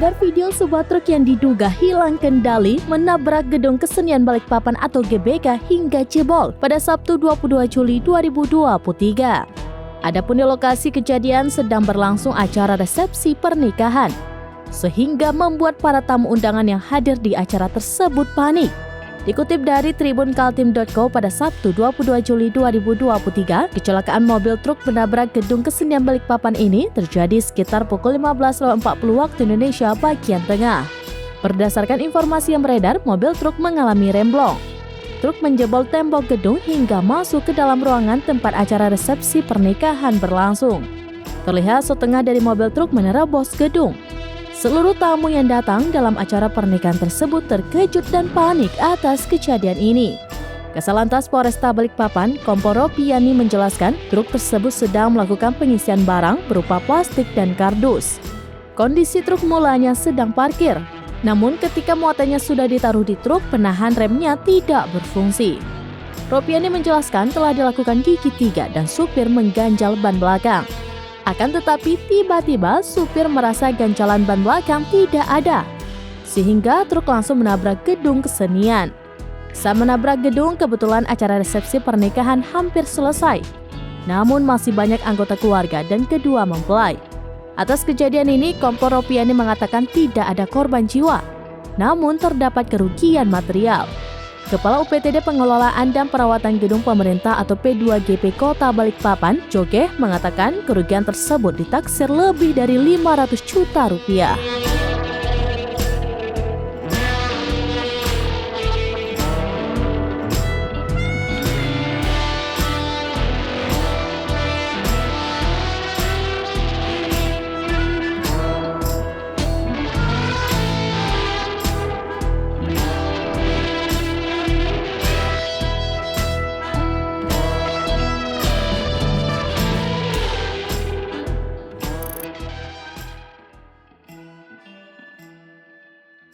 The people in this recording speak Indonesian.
beredar video sebuah truk yang diduga hilang kendali menabrak gedung kesenian Balikpapan atau GBK hingga jebol pada Sabtu 22 Juli 2023. Adapun di lokasi kejadian sedang berlangsung acara resepsi pernikahan, sehingga membuat para tamu undangan yang hadir di acara tersebut panik. Dikutip dari tribunkaltim.co pada Sabtu 22 Juli 2023, kecelakaan mobil truk menabrak gedung kesenian Balikpapan ini terjadi sekitar pukul 15.40 waktu Indonesia bagian tengah. Berdasarkan informasi yang beredar, mobil truk mengalami remblong. Truk menjebol tembok gedung hingga masuk ke dalam ruangan tempat acara resepsi pernikahan berlangsung. Terlihat setengah dari mobil truk menerobos gedung. Seluruh tamu yang datang dalam acara pernikahan tersebut terkejut dan panik atas kejadian ini. Kasalantas Polresta Balikpapan, Kompol Ropiani menjelaskan truk tersebut sedang melakukan pengisian barang berupa plastik dan kardus. Kondisi truk mulanya sedang parkir, namun ketika muatannya sudah ditaruh di truk, penahan remnya tidak berfungsi. Ropiani menjelaskan telah dilakukan gigi 3 dan supir mengganjal ban belakang. Akan tetapi tiba-tiba supir merasa ganjalan ban belakang tidak ada, sehingga truk langsung menabrak gedung kesenian. Saat menabrak gedung, kebetulan acara resepsi pernikahan hampir selesai. Namun masih banyak anggota keluarga dan kedua mempelai. Atas kejadian ini, Kompol Ropiani mengatakan tidak ada korban jiwa, namun terdapat kerugian material. Kepala UPTD Pengelolaan dan Perawatan Gedung Pemerintah atau P2GP Kota Balikpapan, Jogeh, mengatakan kerugian tersebut ditaksir lebih dari 500 juta rupiah.